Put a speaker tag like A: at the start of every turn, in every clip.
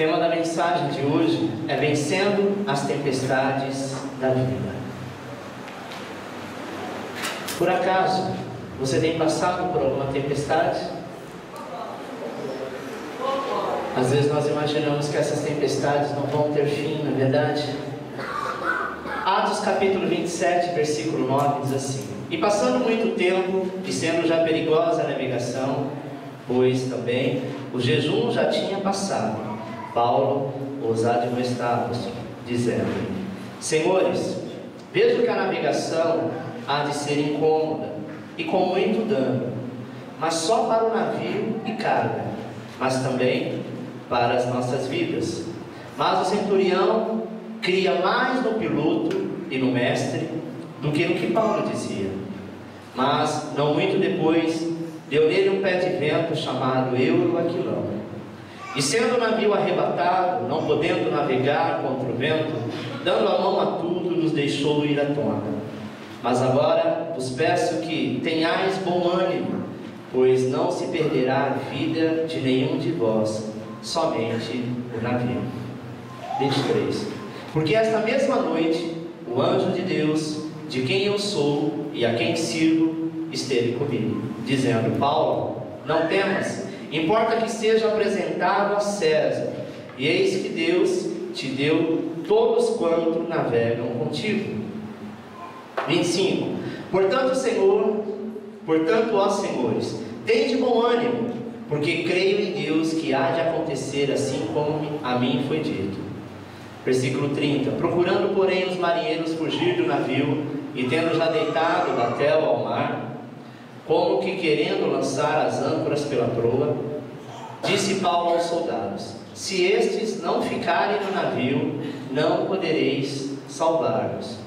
A: tema da mensagem de hoje é vencendo as tempestades da vida. Por acaso, você tem passado por alguma tempestade? Às vezes nós imaginamos que essas tempestades não vão ter fim, não é verdade? Atos capítulo 27, versículo 9 diz assim: E passando muito tempo, e sendo já perigosa a navegação, pois também o jejum já tinha passado, Paulo os admoestava, dizendo: Senhores, vejo que a navegação há de ser incômoda e com muito dano, mas só para o navio e carga, mas também para as nossas vidas. Mas o centurião cria mais no piloto e no mestre do que no que Paulo dizia. Mas não muito depois deu nele um pé de vento chamado Euroaquilão, e sendo o navio arrebatado, não podendo navegar contra o vento, dando a mão a tudo, nos deixou ir à tona. Mas agora vos peço que tenhais bom ânimo, pois não se perderá a vida de nenhum de vós, somente o navio. 23. Porque esta mesma noite o anjo de Deus, de quem eu sou e a quem sirvo, esteve comigo, dizendo: Paulo, não temas, importa que seja apresentado a César, e eis que Deus te deu todos quanto navegam contigo. 25. Portanto, ó senhores, tende bom ânimo, porque creio em Deus que há de acontecer assim como a mim foi dito. Versículo 30. Procurando, porém, os marinheiros fugir do navio, e tendo já deitado batel ao mar, como que querendo lançar as âncoras pela proa, disse Paulo aos soldados: Se estes não ficarem no navio, não podereis salvar-vos.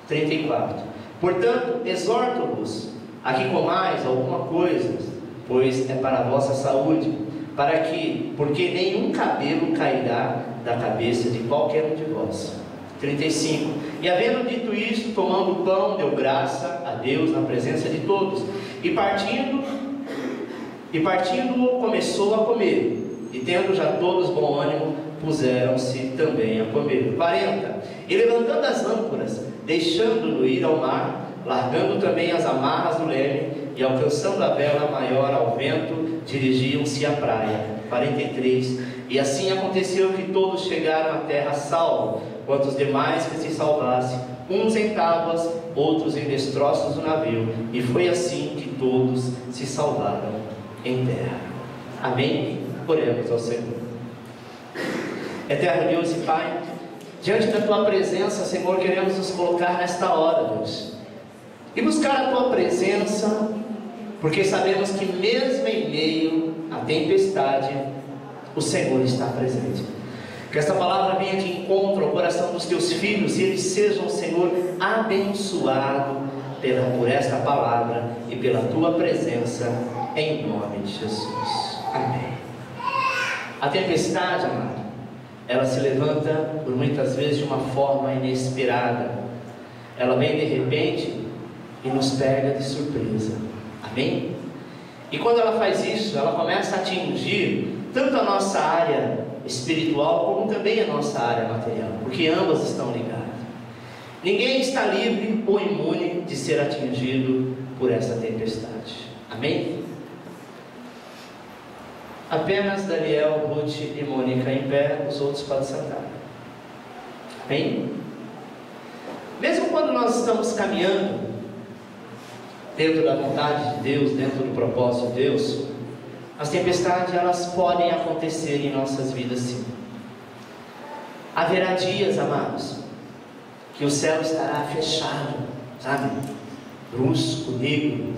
A: 34. Portanto, exorto-vos a que comais alguma coisa, pois é para a vossa saúde, porque nenhum cabelo cairá da cabeça de qualquer um de vós. 35. E havendo dito isto, tomando o pão, deu graça a Deus na presença de todos, e partindo começou a comer, e tendo já todos bom ânimo, puseram-se também a comer. 40. E levantando as âncoras, deixando-no ir ao mar, largando também as amarras do leme, e alcançando a vela maior ao vento, dirigiam-se à praia. 43. E assim aconteceu que todos chegaram à terra salvos, quanto os demais que se salvassem, uns em tábuas, outros em destroços do navio, e foi assim que todos se salvaram em terra. Amém? Oremos ao Senhor. Eterno Deus e Pai, diante da Tua presença, Senhor, queremos nos colocar nesta hora, Deus, e buscar a Tua presença, porque sabemos que mesmo em meio à tempestade, o Senhor está presente. Que esta palavra venha de encontro ao coração dos Teus filhos, e eles sejam, Senhor, abençoados por esta palavra e pela Tua presença, em nome de Jesus. Amém. A tempestade, amado, ela se levanta por muitas vezes de uma forma inesperada. Ela vem de repente e nos pega de surpresa. Amém? E quando ela faz isso, ela começa a atingir tanto a nossa área espiritual como também a nossa área material, porque ambas estão ligadas. Ninguém está livre ou imune de ser atingido por essa tempestade. Amém? Apenas Daniel, Ruth e Mônica em pé, os outros podem sentar. Amém? Mesmo quando nós estamos caminhando dentro da vontade de Deus, dentro do propósito de Deus, as tempestades, elas podem acontecer em nossas vidas, sim. Haverá dias, amados, que o céu estará fechado, sabe? Brusco, negro,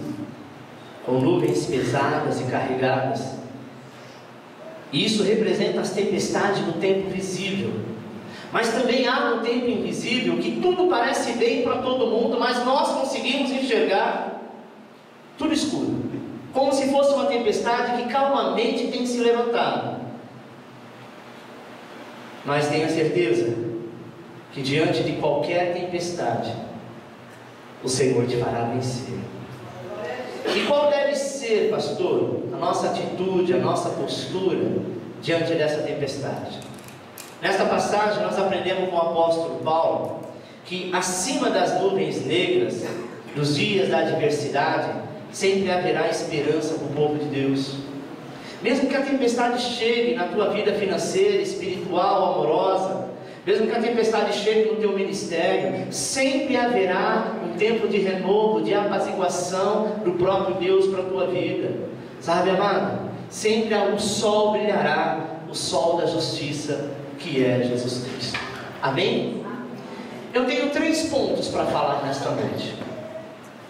A: com nuvens pesadas e carregadas. E isso representa as tempestades no tempo visível. Mas também há no tempo invisível que tudo parece bem para todo mundo, mas nós conseguimos enxergar tudo escuro, como se fosse uma tempestade que calmamente tem se levantado. Mas tenha certeza que diante de qualquer tempestade, o Senhor te fará vencer. E qual deve ser, pastor, a nossa atitude, a nossa postura diante dessa tempestade? Nesta passagem nós aprendemos com o apóstolo Paulo que acima das nuvens negras, dos dias da adversidade, sempre haverá esperança para o povo de Deus. Mesmo que a tempestade chegue na tua vida financeira, espiritual, amorosa, mesmo que a tempestade chegue no teu ministério, sempre haverá um tempo de renovo, de apaziguação do próprio Deus para a tua vida. Sabe, amado? Sempre o sol brilhará, o sol da justiça, que é Jesus Cristo. Amém? Eu tenho 3 pontos para falar nesta noite.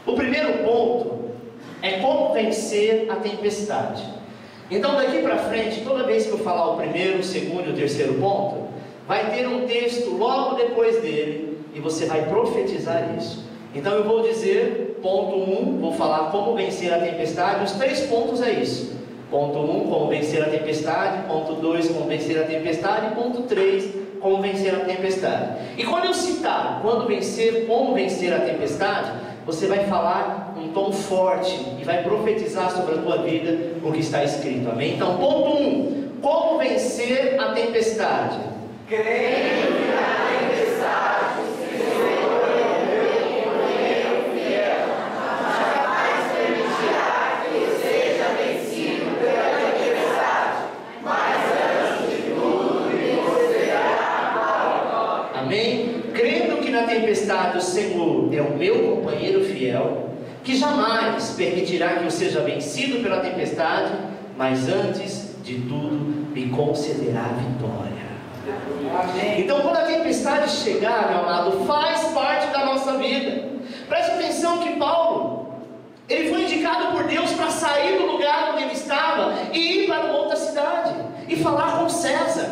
A: O primeiro ponto é como vencer a tempestade. Então daqui para frente, toda vez que eu falar o primeiro, o segundo e o terceiro ponto, vai ter um texto logo depois dele, e você vai profetizar isso. Então eu vou dizer, ponto 1, vou falar como vencer a tempestade. Os 3 pontos é isso. Ponto 1, como vencer a tempestade. Ponto 2, como vencer a tempestade. Ponto 3, como vencer a tempestade. E quando eu citar como vencer a tempestade, você vai falar um tom forte e vai profetizar sobre a tua vida o que está escrito. Amém? Então, ponto 1, como vencer a tempestade?
B: Crendo que na tempestade o Senhor é meu fiel, jamais permitirá que eu seja vencido pela tempestade, mas antes de tudo me considerará.
A: Amém? Crendo que na tempestade o Senhor é o meu companheiro fiel, que jamais permitirá que eu seja vencido pela tempestade, mas antes de tudo me concederá a vitória. Amém. Então, quando a tempestade chegar, meu amado, faz parte da nossa vida. Preste atenção que Paulo, ele foi indicado por Deus para sair do lugar onde ele estava e ir para uma outra cidade e falar com César.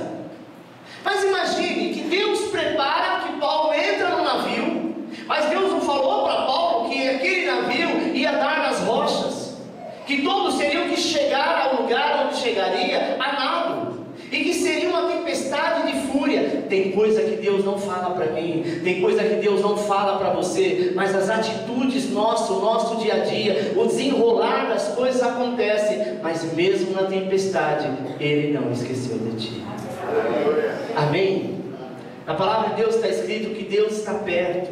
A: Mas imagine que Deus prepara que Paulo entra no navio, mas Deus não falou para Paulo que aquele navio ia dar nas rochas, que todos teriam que chegar ao lugar onde chegaria a nado, e que seria uma tempestade de fúria. Tem coisa que Deus não fala para mim, tem coisa que Deus não fala para você, mas as atitudes nossas, o nosso dia a dia, o desenrolar das coisas acontece, mas mesmo na tempestade, Ele não esqueceu de ti. Amém? Na palavra de Deus está escrito que Deus está perto,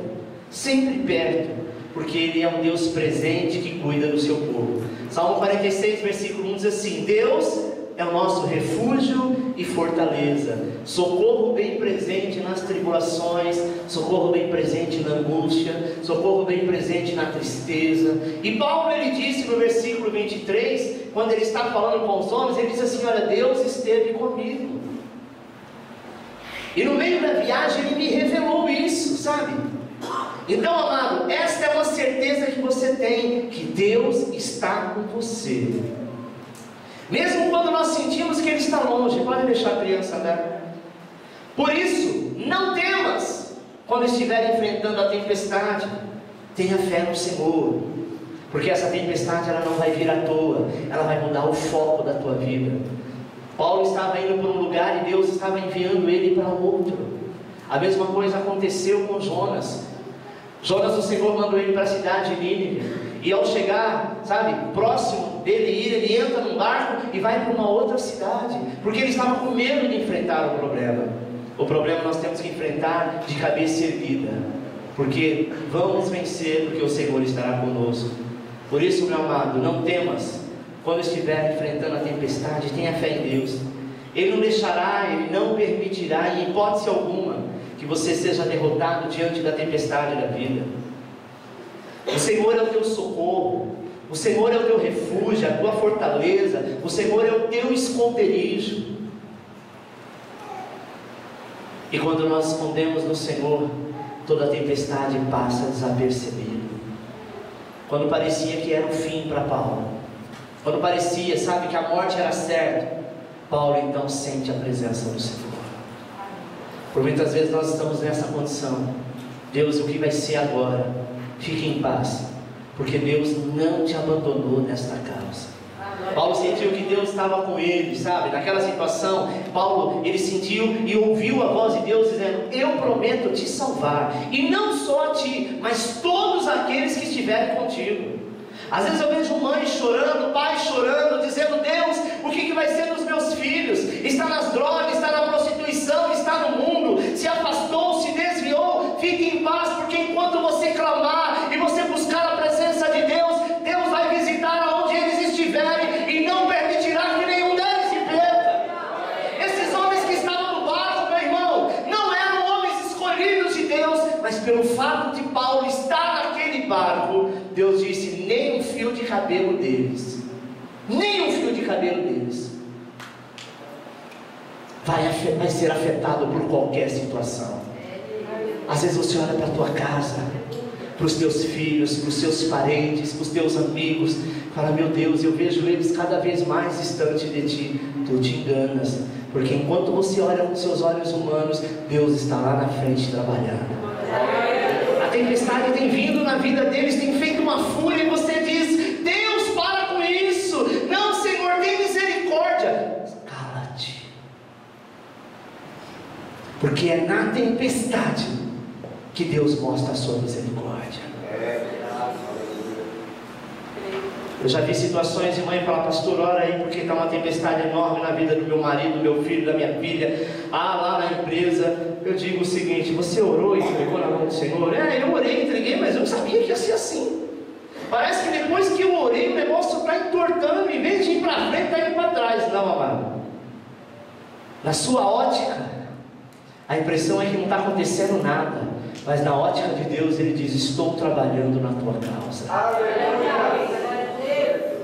A: sempre perto, porque Ele é um Deus presente que cuida do seu povo. Salmo 46, versículo 1 diz assim: Deus é o nosso refúgio e fortaleza, socorro bem presente nas tribulações, socorro bem presente na angústia, socorro bem presente na tristeza. E Paulo, ele disse no versículo 23, quando ele está falando com os homens, ele diz assim: olha, Deus esteve comigo. E no meio da viagem ele me revelou isso, sabe? Então, amado, esta é uma certeza que você tem, que Deus está com você. Mesmo quando nós sentimos que Ele está longe, pode deixar a criança andar. Por isso, não temas quando estiver enfrentando a tempestade. Tenha fé no Senhor, porque essa tempestade ela não vai vir à toa, ela vai mudar o foco da tua vida. Paulo estava indo para um lugar e Deus estava enviando ele para outro. A mesma coisa aconteceu com Jonas. Jonas, o Senhor mandou ele para a cidade de Nínive. E ao chegar, sabe, próximo dele ir, ele entra num barco e vai para uma outra cidade, porque ele estava com medo de enfrentar o problema. O problema nós temos que enfrentar de cabeça erguida, porque vamos vencer, porque o Senhor estará conosco. Por isso, meu amado, não temas quando estiver enfrentando a tempestade. Tenha fé em Deus. Ele não deixará, Ele não permitirá, em hipótese alguma, que você seja derrotado diante da tempestade da vida. O Senhor é o teu socorro, o Senhor é o teu refúgio, a tua fortaleza, o Senhor é o teu esconderijo. E quando nós escondemos no Senhor, toda a tempestade passa desapercebida. Quando parecia que era o fim para Paulo, quando parecia, sabe, que a morte era certa, Paulo então sente a presença do Senhor. Por muitas vezes nós estamos nessa condição: Deus, o que vai ser agora? Fique em paz, porque Deus não te abandonou nesta causa. Paulo sentiu que Deus estava com ele, sabe? Naquela situação, Paulo, ele sentiu e ouviu a voz de Deus dizendo: eu prometo te salvar, e não só a ti, mas todos aqueles que estiverem contigo. Às vezes eu vejo mãe chorando, pai chorando, dizendo: Deus, o que vai ser dos meus filhos? Está nas drogas, está na prostituição, está está no mundo, se afastou, se desviou, fique em paz, porque enquanto você clamar e você buscar a presença de Deus, Deus vai visitar aonde eles estiverem e não permitirá que nenhum deles se perca. Esses homens que estavam no barco, meu irmão, não eram homens escolhidos de Deus, mas pelo fato de Paulo estar naquele barco, Deus disse: nem um fio de cabelo deles, nem um fio de cabelo deles vai ser afetado por qualquer situação. Às vezes você olha para a tua casa, para os teus filhos, para os seus parentes, para os teus amigos, fala: meu Deus, eu vejo eles cada vez mais distante de ti. Tu te enganas, porque enquanto você olha com seus olhos humanos, Deus está lá na frente trabalhando. A tempestade tem vindo na vida deles, tem feito uma fúria, e você diz: Deus, para com isso. Não, Senhor, tem misericórdia. Cala-te, porque é na tempestade que Deus mostra a sua misericórdia. Eu já vi situações de mãe falar: pastor, ora aí, porque está uma tempestade enorme na vida do meu marido, do meu filho, da minha filha, lá na empresa. Eu digo o seguinte: você orou e entregou na mão do Senhor? Eu orei, entreguei, mas eu não sabia que ia ser assim. Parece que depois que eu orei, o negócio está entortando, em vez de ir para frente, está indo para trás. Não, amado, na sua ótica, a impressão é que não está acontecendo nada, mas na ótica de Deus, Ele diz: estou trabalhando na tua causa.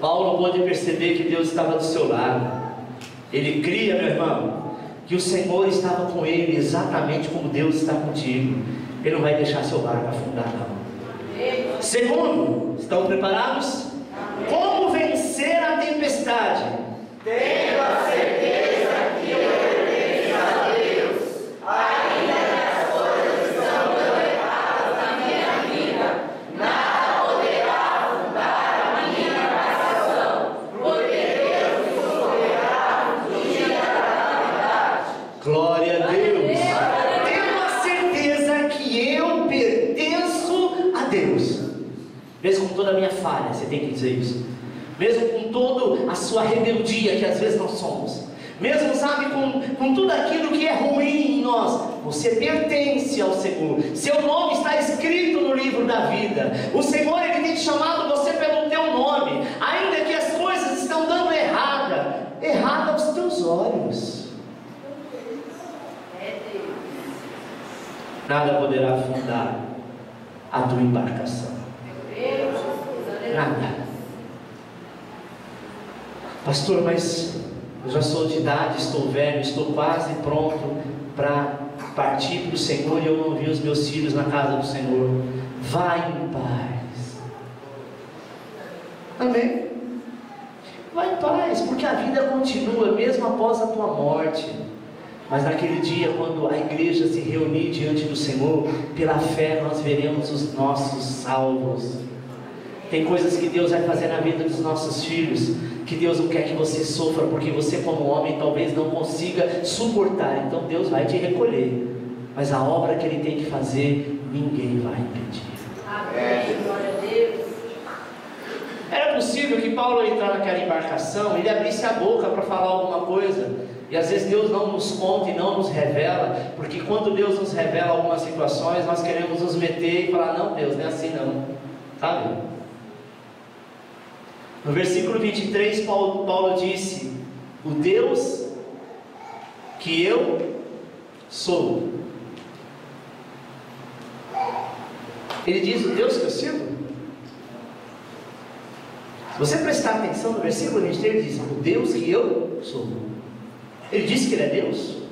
A: Paulo pôde perceber que Deus estava do seu lado. Ele cria, meu irmão, que o Senhor estava com ele exatamente como Deus está contigo. Ele não vai deixar seu barco afundar, não. Segundo, estão preparados? Como vencer a tempestade?
B: Tenho a certeza que eu pertenço a Deus, ainda que as coisas estão tão erradas na minha vida, nada poderá afundar a minha embarcação, porque Deus me socorrerá no dia da calamidade.
A: Glória a Deus! Tenho a certeza que eu pertenço a Deus. Mesmo com toda a minha falha, você tem que dizer isso. Mesmo com toda a sua rebeldia, que às vezes nós somos, mesmo, sabe, com tudo aquilo que é ruim em nós, você pertence ao Senhor. Seu nome está escrito no livro da vida. O Senhor, Ele tem chamado você pelo teu nome, ainda que as coisas estão dando errada aos teus olhos. Nada poderá afundar a tua embarcação. Nada. Pastor, mas eu já sou de idade, estou velho, estou quase pronto para partir para o Senhor e eu não vi os meus filhos na casa do Senhor. Vai em paz. Amém? Vai em paz, porque a vida continua mesmo após a tua morte. Mas naquele dia, quando a igreja se reunir diante do Senhor, pela fé nós veremos os nossos salvos. Tem coisas que Deus vai fazer na vida dos nossos filhos, que Deus não quer que você sofra, porque você como homem talvez não consiga suportar. Então Deus vai te recolher, mas a obra que Ele tem que fazer, ninguém vai impedir.
B: Amém. Glória a Deus.
A: Era possível que Paulo, ao entrar naquela embarcação, ele abrisse a boca para falar alguma coisa, e às vezes Deus não nos conta e não nos revela, porque quando Deus nos revela algumas situações, nós queremos nos meter e falar: não, Deus, não é assim não, sabe? No versículo 23, Paulo disse: o Deus que eu sou. Ele diz: o Deus que eu sirvo. Se você prestar atenção no versículo 23, ele diz: o Deus que eu sou. Ele disse que Ele é Deus.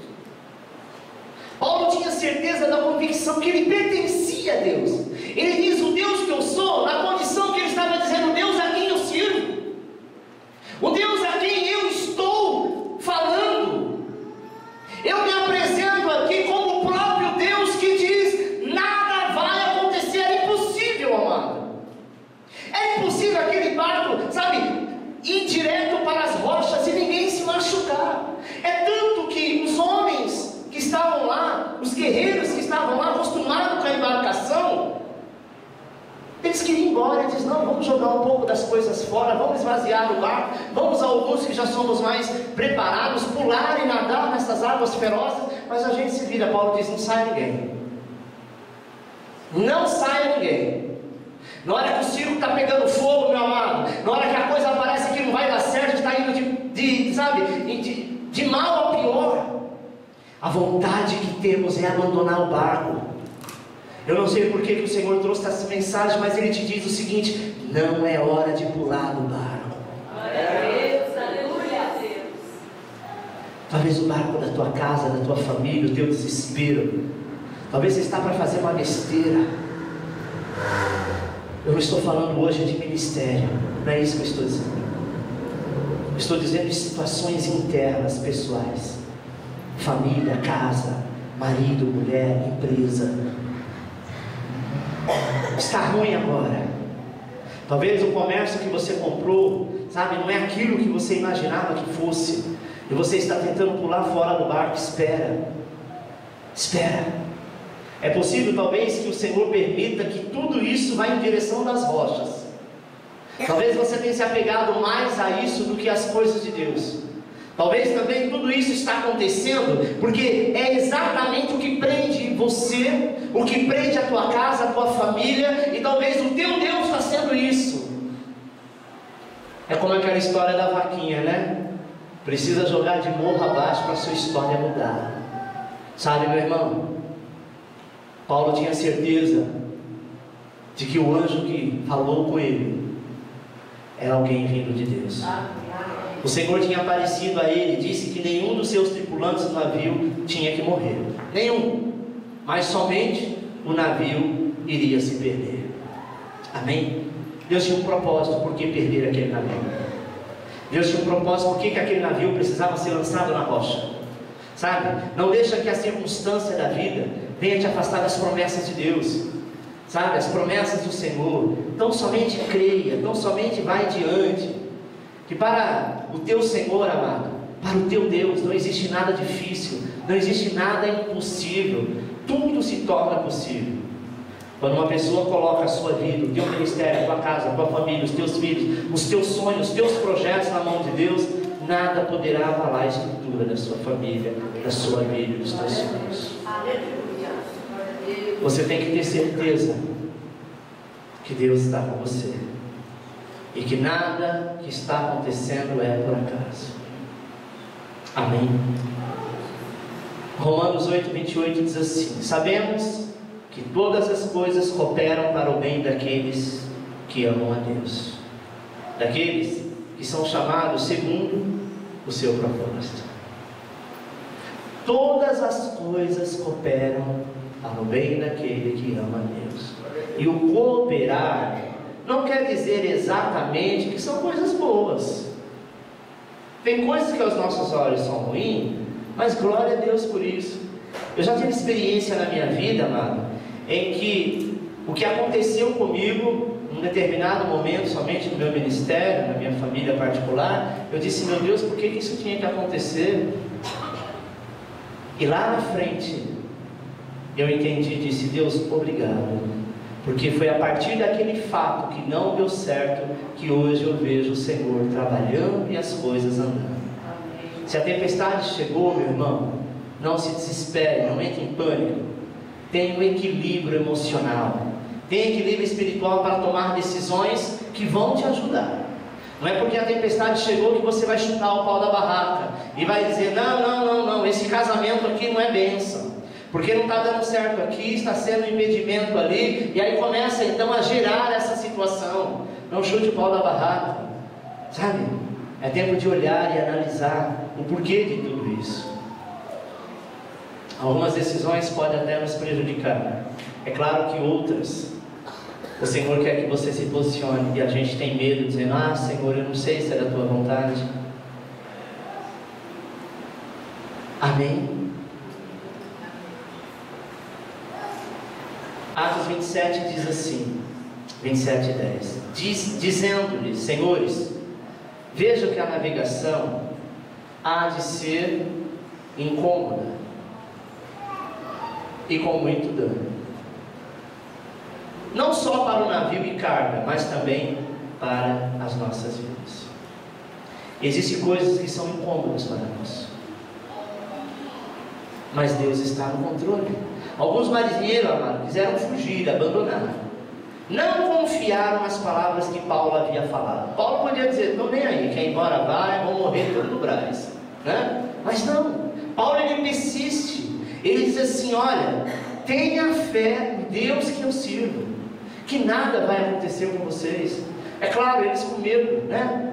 A: Paulo tinha certeza da convicção que ele pertencia a Deus. Ele diz: o Deus que eu sou, na condição que ele estava dizendo: o Deus a quem eu sirvo, o Deus a quem eu estou falando. Eu me apresento aqui como o próprio Deus que diz: nada vai acontecer. É impossível, amado. É impossível aquele barco, sabe, ir direto para as rochas e ninguém se machucar. É tanto que os homens que estavam lá, os guerreiros que estavam lá, acostumados com a embarcação, Eles queriam ir embora, eles dizem, não, vamos jogar um pouco das coisas fora, vamos esvaziar o barco, vamos alguns que já somos mais preparados, pular e nadar nessas águas ferozes, mas a gente se vira. Paulo diz, não sai ninguém. Não saia ninguém. Na hora que o circo está pegando fogo, meu amado, na hora que a coisa parece que não vai dar certo, está indo de mal a pior, a vontade que temos é abandonar o barco. Eu não sei por que o Senhor trouxe essa mensagem, mas Ele te diz o seguinte: não é hora de pular do barco.
B: Glória a Deus, aleluia a Deus.
A: Talvez o barco da tua casa, da tua família, o teu desespero. Talvez você está para fazer uma besteira. Eu não estou falando hoje de ministério, não é isso que eu estou dizendo. Eu estou dizendo de situações internas, pessoais. Família, casa, marido, mulher, empresa. Está ruim agora. Talvez o comércio que você comprou, sabe, não é aquilo que você imaginava que fosse. E você está tentando pular fora do barco. Espera. É possível talvez que o Senhor permita que tudo isso vá em direção das rochas. Talvez você tenha se apegado mais a isso do que às coisas de Deus. Talvez também tudo isso está acontecendo porque é exatamente o que prende você, o que prende a tua casa, a tua família, e talvez o teu Deus está sendo isso. É como aquela história da vaquinha, né? Precisa jogar de morro abaixo para a sua história mudar. Sabe, meu irmão? Paulo tinha certeza de que o anjo que falou com ele era alguém vindo de Deus. O Senhor tinha aparecido a ele e disse que nenhum dos seus tripulantes do navio tinha que morrer. Nenhum. Mas somente o navio iria se perder. Amém? Deus tinha um propósito por que perder aquele navio. Deus tinha um propósito por que aquele navio precisava ser lançado na rocha. Sabe? Não deixa que a circunstância da vida venha te afastar das promessas de Deus. Sabe? As promessas do Senhor. Então somente creia, então somente vai diante. Que para o teu Senhor, amado, para o teu Deus, não existe nada difícil, não existe nada impossível. Tudo se torna possível. Quando uma pessoa coloca a sua vida, o teu ministério, a tua casa, a tua família, os teus filhos, os teus sonhos, os teus projetos na mão de Deus, nada poderá abalar a estrutura da sua família, da sua vida, dos teus sonhos. Você tem que ter certeza que Deus está com você e que nada que está acontecendo é por acaso. Amém? Romanos 8:28 diz assim: sabemos que todas as coisas cooperam para o bem daqueles que amam a Deus, daqueles que são chamados segundo o seu propósito. Todas as coisas cooperam para o bem daquele que ama a Deus. E o cooperar não quer dizer exatamente que são coisas boas. Tem coisas que aos nossos olhos são ruins, mas glória a Deus por isso. Eu já tive experiência na minha vida, amado, em que o que aconteceu comigo num determinado momento, somente no meu ministério, na minha família particular, eu disse: meu Deus, por que isso tinha que acontecer? E lá na frente eu entendi e disse: Deus, obrigado, porque foi a partir daquele fato que não deu certo que hoje eu vejo o Senhor trabalhando e as coisas andando. Amém. Se a tempestade chegou, meu irmão, não se desespere, não entre em pânico. Tenha um equilíbrio emocional, tenha equilíbrio espiritual para tomar decisões que vão te ajudar. Não é porque a tempestade chegou que você vai chutar o pau da barraca e vai dizer: não, esse casamento aqui não é bênção, porque não está dando certo aqui, está sendo um impedimento ali, e aí começa então a gerar essa situação. Não chute o pau da barraca, sabe? É tempo de olhar e analisar o porquê de tudo isso. Algumas decisões podem até nos prejudicar, é claro que outras o Senhor quer que você se posicione, e a gente tem medo, dizendo: ah, Senhor, eu não sei se é da tua vontade. Amém? Atos 27 diz assim, 27:10, dizendo-lhes: senhores, veja que a navegação há de ser incômoda e com muito dano. não só para o navio e carga, mas também para as nossas vidas. Existem coisas que são incômodas para nós, mas Deus está no controle. Alguns marinheiros, amado, quiseram fugir, abandonar, não confiaram nas palavras que Paulo havia falado. Paulo podia dizer: estou nem aí, quem embora vai, vão morrer todos no Brás, né? Mas não, Paulo ele persiste. Ele diz assim: olha, tenha fé em Deus que eu sirvo, que nada vai acontecer com vocês. É claro, eles com medo, né?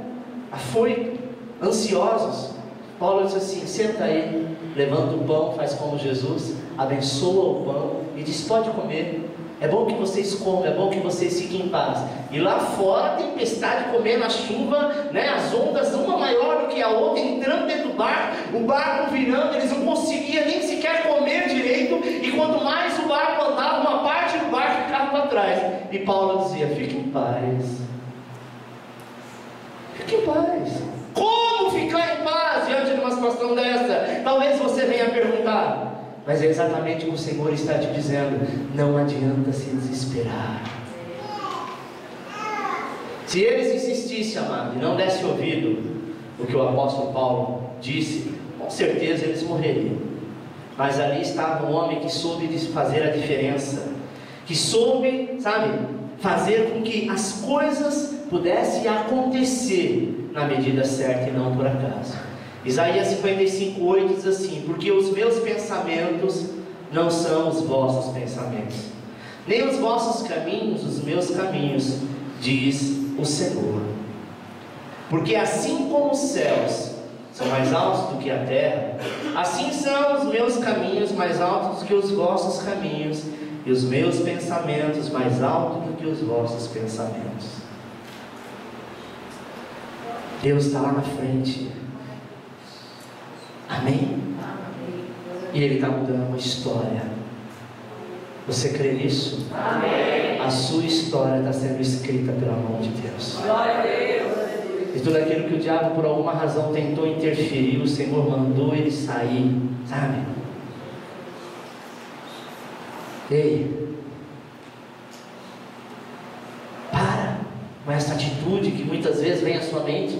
A: Afoito, ansiosos. Paulo diz assim: senta aí, levanta o pão, faz como Jesus, abençoa o pão e diz: pode comer. É bom que vocês comam, é bom que vocês fiquem em paz. E lá fora, tempestade comendo a chuva, né? As ondas, uma maior do que a outra, entrando dentro do barco, o barco virando, eles não conseguiam nem sequer comer direito. E quanto mais o barco andava, uma parte do barco ficava para trás. E Paulo dizia: fique em paz. Fique em paz. Como ficar em paz diante de uma situação dessa? Talvez você venha perguntar. Mas é exatamente o que o Senhor está te dizendo: não adianta se desesperar. Se eles insistissem, amado, e não dessem ouvido o que o apóstolo Paulo disse, com certeza eles morreriam. Mas ali estava um homem que soube fazer a diferença, que soube, sabe, fazer com que as coisas pudessem acontecer na medida certa e não por acaso. Isaías 55:8 diz assim: porque os meus pensamentos não são os vossos pensamentos, nem os vossos caminhos os meus caminhos, diz o Senhor. Porque assim como os céus são mais altos do que a terra, assim são os meus caminhos mais altos do que os vossos caminhos, e os meus pensamentos mais altos do que os vossos pensamentos. Deus está lá na frente. Amém? E Ele está mudando uma história. Você crê nisso? Amém. A sua história está sendo escrita pela mão de Deus. Glória a Deus. E tudo aquilo que o diabo por alguma razão tentou interferir, o Senhor mandou ele sair, sabe? Ei, para com essa atitude que muitas vezes vem à sua mente,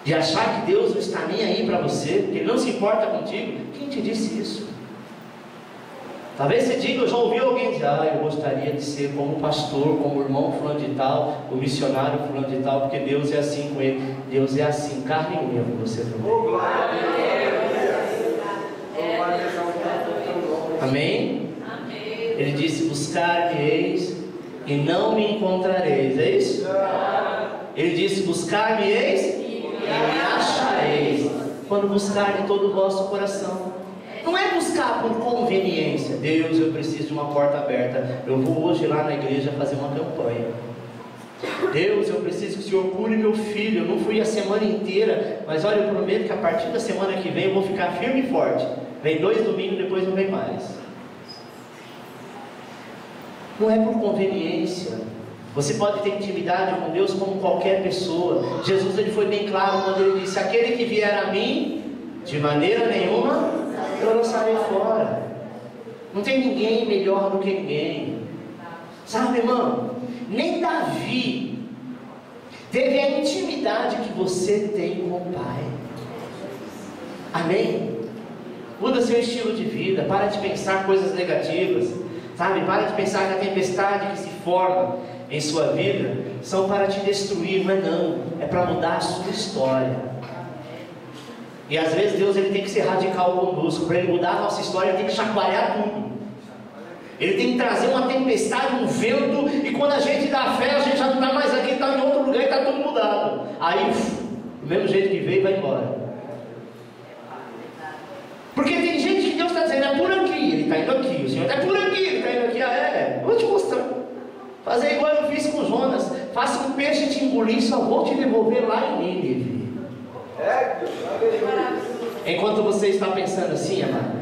A: de achar que Deus não está nem aí para você, que Ele não se importa contigo. Quem te disse isso? Talvez você diga: eu já ouvi alguém dizer: eu gostaria de ser como o pastor, como o irmão fulano de tal, o missionário fulano de tal, porque Deus é assim com ele. Deus é assim, carne e unha com você também. Amém? Ele disse: buscar-me-eis e não me encontrareis. É isso? Ele disse: buscar-me-eis e me achareis, quando buscar de todo o vosso coração. Não é buscar por conveniência. Deus, eu preciso de uma porta aberta, eu vou hoje lá na igreja fazer uma campanha. Deus, eu preciso que o Senhor cure meu filho, eu não fui a semana inteira, mas olha, eu prometo que a partir da semana que vem eu vou ficar firme e forte. Vem 2 domingos, depois não vem mais. Não é por conveniência. Você pode ter intimidade com Deus como qualquer pessoa. Jesus ele foi bem claro quando ele disse: aquele que vier a mim, de maneira nenhuma eu lançarei fora. Não tem ninguém melhor do que ninguém, sabe, irmão? Nem Davi teve a intimidade que você tem com o Pai. Amém? Muda seu estilo de vida. Para de pensar coisas negativas, sabe? Para de pensar que a tempestade que se forma em sua vida são para te destruir. Não, é para mudar a sua história. E às vezes Deus ele tem que ser radical conosco. Para Ele mudar a nossa história, Ele tem que chacoalhar tudo. Ele tem que trazer uma tempestade, um vento. E quando a gente dá fé, a gente já não está mais aqui, está em outro lugar e está tudo mudado. Aí, do mesmo jeito que veio, vai embora. Porque tem gente que Deus está dizendo: é por aqui, Ele está indo aqui. O Senhor é por aqui, Ele está indo aqui. Vou te mostrar. Fazer igual eu fiz com Jonas: faça um peixe te engolir, só vou te devolver lá em Nínive. Enquanto você está pensando assim, amado,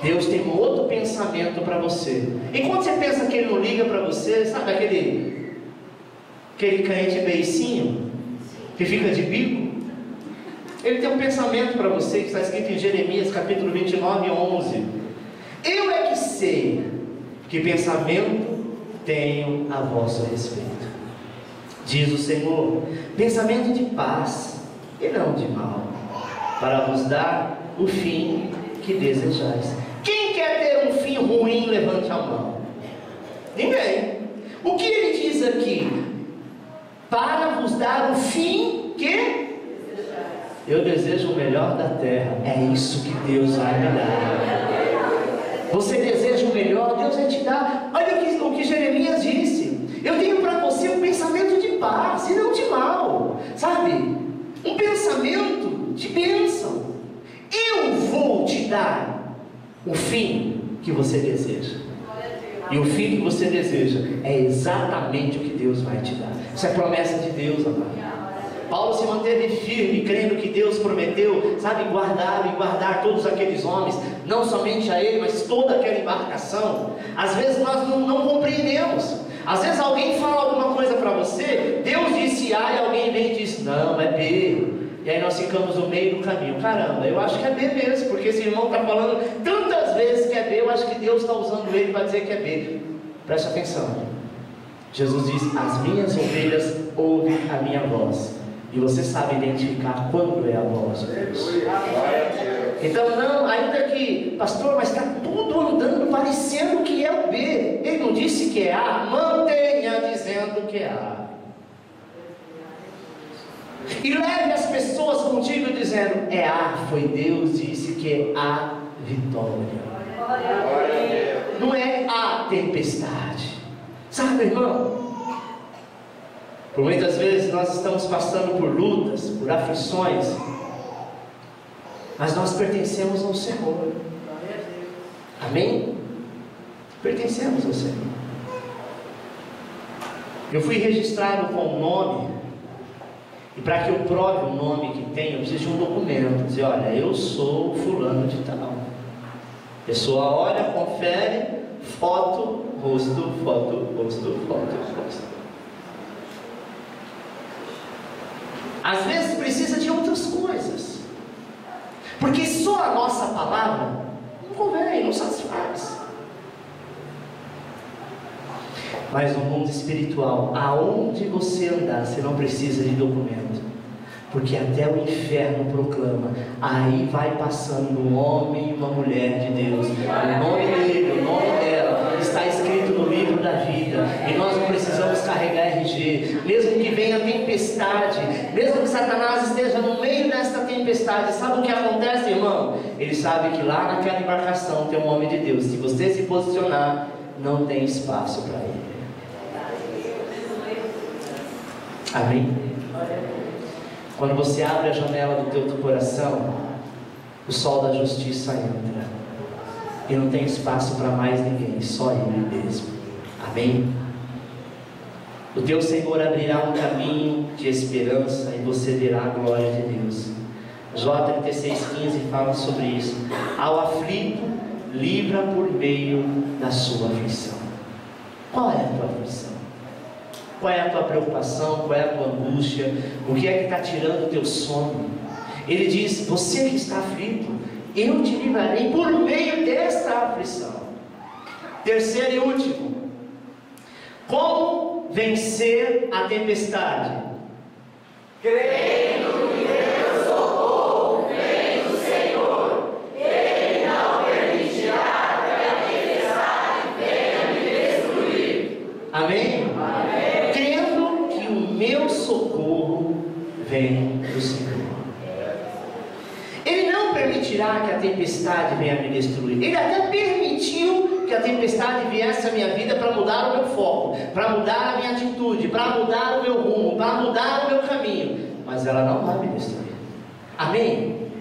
A: Deus tem um outro pensamento para você. Enquanto você pensa que Ele não liga para você, sabe aquele crente beicinho que fica de bico? Ele tem um pensamento para você que está escrito em Jeremias capítulo 29:11. Eu é que sei que pensamento tenho a vosso respeito. Diz o Senhor: pensamento de paz e não de mal, para vos dar o fim que desejais. Quem quer ter um fim ruim, levante a mão. Ninguém. O que ele diz aqui? Para vos dar o fim que eu desejo o melhor da terra. É isso que Deus vai me dar. Você deseja o melhor, Deus vai te dar. Olha o que Jeremias disse: eu tenho para você um pensamento de paz e não de mal, sabe? Um pensamento de bênção. Eu vou te dar o fim que você deseja. E o fim que você deseja é exatamente o que Deus vai te dar. Isso é promessa de Deus, amado. Paulo se manteve firme, crendo que Deus prometeu, sabe, guardar todos aqueles homens, não somente a ele, mas toda aquela embarcação. Às vezes nós não compreendemos. Às vezes alguém fala alguma coisa para você, Deus disse A e alguém vem e diz, não, é B. E aí nós ficamos no meio do caminho. Caramba, eu acho que é B mesmo, porque esse irmão está falando tantas vezes que é B, eu acho que Deus está usando ele para dizer que é B. Preste atenção. Jesus diz, as minhas ovelhas ouvem a minha voz. E você sabe identificar quando é a voz de Deus. Então não, ainda que, pastor, mas está tudo andando parecendo que é o B. Ele não disse que é A, mantenha dizendo que é A. E leve as pessoas contigo dizendo, é A, foi Deus, disse que é a vitória. Não é a tempestade. Sabe, irmão? Por muitas vezes nós estamos passando por lutas, por aflições, mas nós pertencemos ao Senhor. Amém? Pertencemos ao Senhor. Eu fui registrado com um nome, e para que eu prove o nome que tenho, eu preciso de um documento. Dizer, olha, eu sou fulano de tal. A pessoa olha, confere, foto, rosto, foto, rosto, foto, rosto. Às vezes precisa de outras coisas, porque só a nossa palavra não convém, não satisfaz. Mas no mundo espiritual, aonde você andar, você não precisa de documento, porque até o inferno proclama. Aí vai passando um homem e uma mulher de Deus, o nome dele, o nome dela está escrito no livro da vida, e nós não precisamos carregar RG. Mesmo que venha tempestade, mesmo que Satanás esteja no meio desta tempestade, sabe o que acontece, irmão? Ele sabe que lá naquela embarcação tem um homem de Deus. Se você se posicionar, não tem espaço para ele. Amém? Quando você abre a janela do teu coração, o sol da justiça entra, e não tem espaço para mais ninguém, só ele mesmo. Amém? O teu Senhor abrirá um caminho de esperança, e você verá a glória de Deus. Jó 36,15 fala sobre isso. Ao aflito, livra por meio da sua aflição. Qual é a tua aflição? Qual é a tua preocupação? Qual é a tua angústia? O que é que está tirando o teu sono? Ele diz, você que está aflito, eu te livrarei por meio desta aflição. Terceiro e último, como vencer a tempestade?
B: Crendo que Deus socorro vem do Senhor, Ele não permitirá que a tempestade venha me destruir.
A: Amém?
B: Amém.
A: Crendo que o meu socorro vem do Senhor. Ele não permitirá que a tempestade venha me destruir. Ele até permitiu que a tempestade viesse à minha vida para mudar o meu foco, para mudar a minha atitude, para mudar o meu rumo, para mudar o meu caminho, mas ela não vai me destruir. Amém?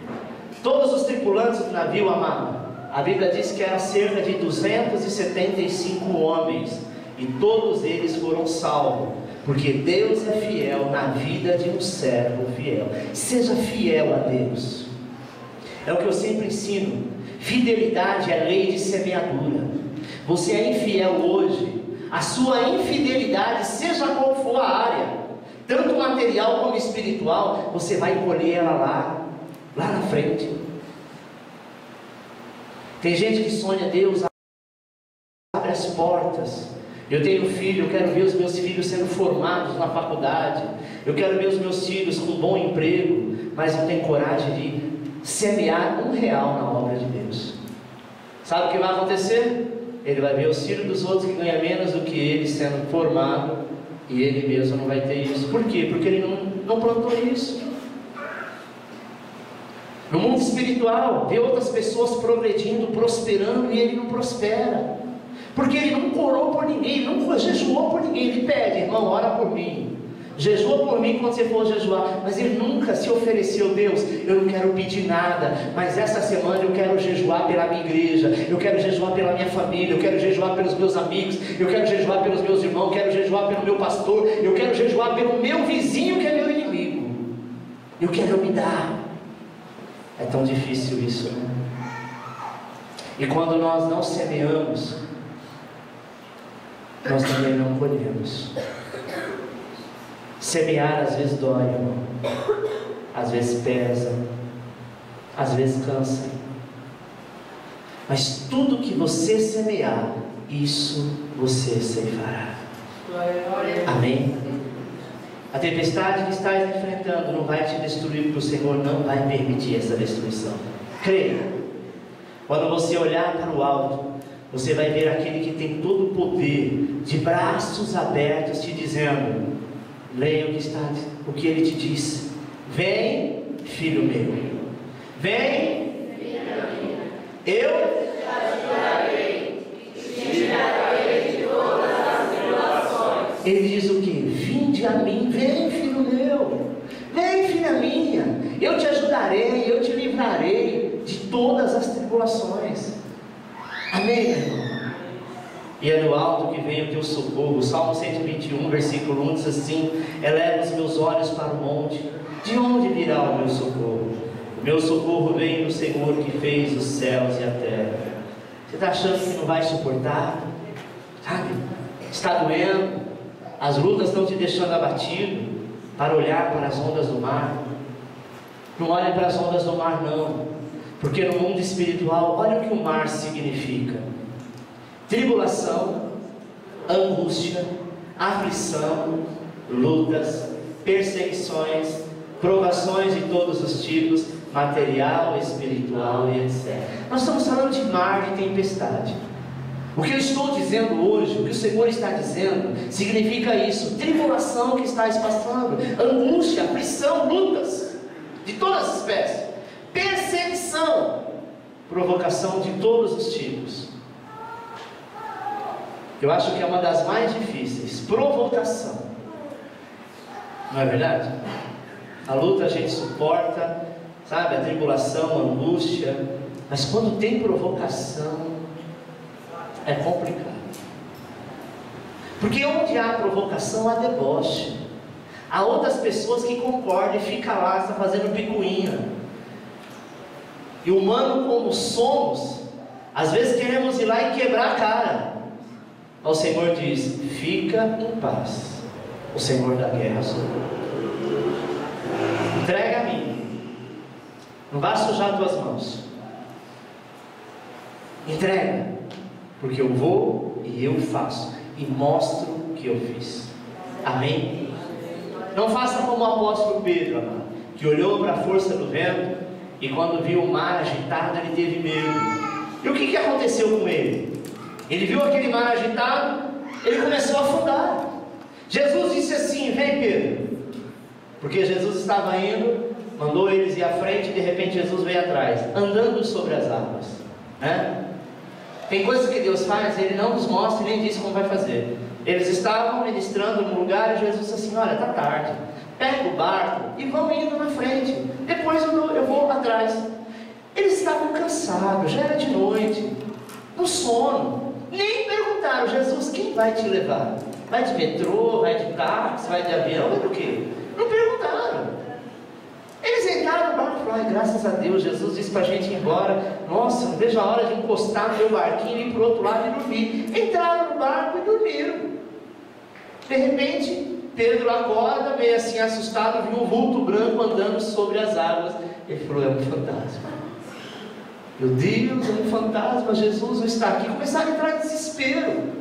A: Todos os tripulantes do navio, amado, a Bíblia diz que eram cerca de 275 homens, e todos eles foram salvos, porque Deus é fiel na vida de um servo fiel. Seja fiel a Deus. É o que eu sempre ensino. Fidelidade é lei de semeadura. Você é infiel hoje, a sua infidelidade, seja qual for a área, tanto material como espiritual, você vai colher ela lá na frente. Tem gente que sonha, Deus abre as portas, Eu tenho filho, eu quero ver os meus filhos sendo formados na faculdade, eu quero ver os meus filhos com um bom emprego, mas não tenho coragem de semear R$1 na obra de Deus. Sabe o que vai acontecer? Ele vai ver os filhos dos outros que ganham menos do que ele sendo formado, e ele mesmo não vai ter isso. Por quê? Porque ele não plantou isso. No mundo espiritual, vê outras pessoas progredindo, prosperando, e ele não prospera, porque ele não orou por ninguém, ele não jejuou por ninguém. Ele pede: irmão, ora por mim, jejua por mim quando você for jejuar. Mas ele nunca se ofereceu: Deus, eu não quero pedir nada, mas essa semana eu quero jejuar pela minha igreja, eu quero jejuar pela minha família, eu quero jejuar pelos meus amigos, eu quero jejuar pelos meus irmãos, eu quero jejuar pelo meu pastor, eu quero jejuar pelo meu vizinho que é meu inimigo, eu quero me dar. É tão difícil isso, né? E quando nós não semeamos, nós também não colhemos. Semear às vezes dói, irmão. Às vezes pesa, às vezes cansa. Mas tudo que você semear, isso você ceifará. Amém? A tempestade que estás enfrentando não vai te destruir, porque o Senhor não vai permitir essa destruição. Creia. Quando você olhar para o alto, você vai ver aquele que tem todo o poder, de braços abertos, te dizendo: leia o que ele te disse. Vem, filho meu. Vem, eu te ajudarei, te tirarei de todas as tribulações. Ele diz o que? Vinde a mim, vem, filho meu. Vem, filha minha. Eu te ajudarei, eu te livrarei de todas as tribulações. Amém, meu irmão? E é do alto que vem o teu socorro. Salmo 121, versículo 1 diz assim: eleva os meus olhos para o monte, de onde virá o meu socorro? O meu socorro vem do Senhor que fez os céus e a terra. Você está achando que não vai suportar? Sabe? Está doendo, as lutas estão te deixando abatido, para olhar para as ondas do mar. Não olhe para as ondas do mar não, porque no mundo espiritual, olha o que o mar significa: tribulação, angústia, aflição, lutas, perseguições, provações de todos os tipos, material, espiritual e etc. Nós estamos falando de mar, de tempestade. O que eu estou dizendo hoje, o que o Senhor está dizendo, significa isso: tribulação que estás passando, angústia, aflição, lutas de todas as espécies, perseguição, provocação de todos os tipos. Eu acho que é uma das mais difíceis, provocação. Não é verdade? A luta a gente suporta, sabe? A tribulação, a angústia. Mas quando tem provocação, é complicado. Porque onde há provocação, há deboche. Há outras pessoas que concordam e ficam lá, está fazendo picuinha. E humano como somos, às vezes queremos ir lá e quebrar a cara. O Senhor diz: fica em paz, o Senhor da guerra sou eu. Entrega a mim, não vá sujar tuas mãos. Entrega, porque eu vou e eu faço, e mostro o que eu fiz. Amém? Não faça como o apóstolo Pedro, amado, que olhou para a força do vento, e quando viu o mar agitado, ele teve medo. E o que aconteceu com ele? Ele viu aquele mar agitado, ele começou a afundar. Jesus disse assim: vem, Pedro. Porque Jesus estava indo, mandou eles ir à frente, e de repente Jesus veio atrás, andando sobre as águas, né? Tem coisas que Deus faz, Ele não nos mostra e nem diz como vai fazer. Eles estavam ministrando num lugar e Jesus disse assim: olha, está tarde, pega o barco e vão indo na frente, depois eu vou atrás. Eles estavam cansados, já era de noite, no sono. Nem perguntaram: Jesus, quem vai te levar? Vai de metrô, vai de táxi, vai de avião, vai do quê? Não perguntaram. Eles entraram no barco e falaram: ai, graças a Deus, Jesus disse para a gente ir embora. Nossa, não vejo a hora de encostar no meu barquinho e ir para o outro lado e dormir. Entraram no barco e dormiram. De repente, Pedro acorda, meio assim assustado, viu um vulto branco andando sobre as águas. Ele falou: é um fantasma. Meu Deus, é um fantasma, Jesus não está aqui. Começaram a entrar em desespero.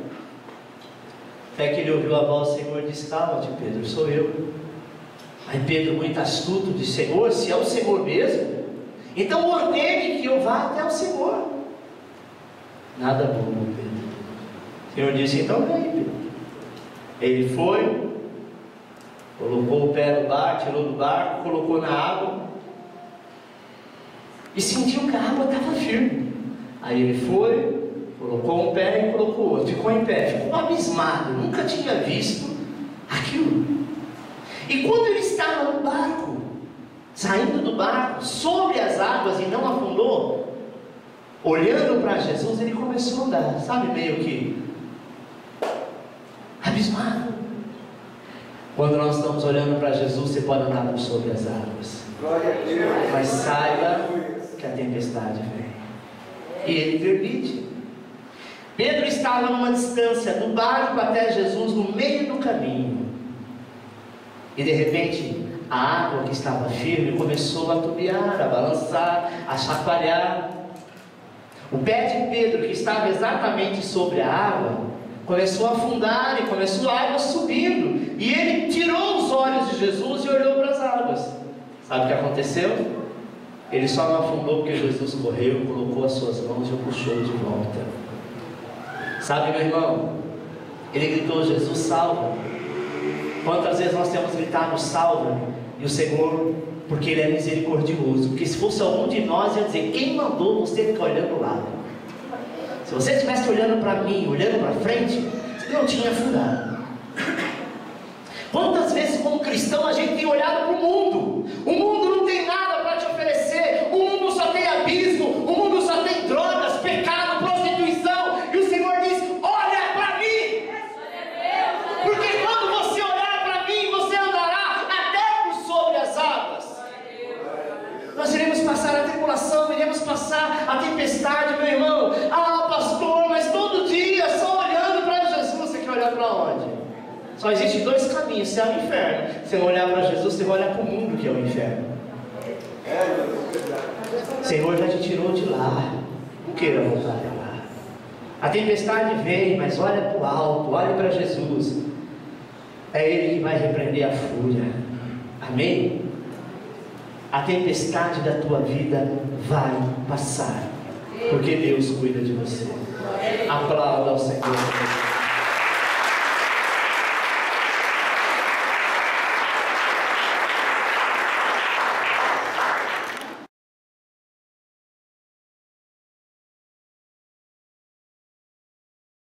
A: Até que ele ouviu a voz do Senhor e disse: calma-te, Pedro, sou eu. Aí Pedro, muito astuto, disse: Senhor, se é o Senhor mesmo, então ordene que eu vá até o Senhor. Nada bom, Pedro. O Senhor disse: então vem, Pedro. Ele foi, colocou o pé no barco, tirou do barco, colocou na água e sentiu que a água estava firme. Aí ele foi, colocou um pé e colocou o outro, ficou em pé, ficou abismado, nunca tinha visto aquilo. E quando ele estava no barco, saindo do barco, sobre as águas e não afundou, olhando para Jesus, ele começou a andar, sabe, meio que abismado. Quando nós estamos olhando para Jesus, você pode andar por sobre as águas, mas saiba que a tempestade vem, e ele permite. Pedro estava numa distância do barco até Jesus, no meio do caminho, e de repente a água que estava firme começou a tubiar, a balançar, a chacoalhar. O pé de Pedro, que estava exatamente sobre a água, começou a afundar e começou a água subindo, e ele tirou os olhos de Jesus e olhou para as águas. Sabe o que aconteceu? Ele só não afundou porque Jesus correu, colocou as suas mãos e o puxou de volta. Sabe, meu irmão, ele gritou: Jesus, salva. Quantas vezes nós temos gritado salva, e o Senhor, porque Ele é misericordioso, porque se fosse algum de nós, ia dizer: quem mandou você ficar olhando lá? Se você estivesse olhando para mim, olhando para frente, você não tinha afundado. Quantas vezes como cristão a gente tem olhado para o mundo? O mundo não tem nada para te oferecer, o mundo só tem abismo, o mundo só tem drogas, pecado, prostituição, e o Senhor diz: olha para mim, porque quando você olhar para mim, você andará até por sobre as águas. Nós iremos passar a tribulação, iremos passar a tempestade, meu irmão. Ah, pastor, mas todo dia só olhando para Jesus. Você quer olhar para onde? Só existem dois caminhos: céu e inferno. Você vai olhar para Jesus, você vai olhar para o mundo, que é o inferno. O Senhor já te tirou de lá, não queira voltar para lá. A tempestade vem, mas olha para o alto, olha para Jesus. É Ele que vai repreender a fúria. Amém? A tempestade da tua vida vai passar, porque Deus cuida de você. Aplauda ao Senhor.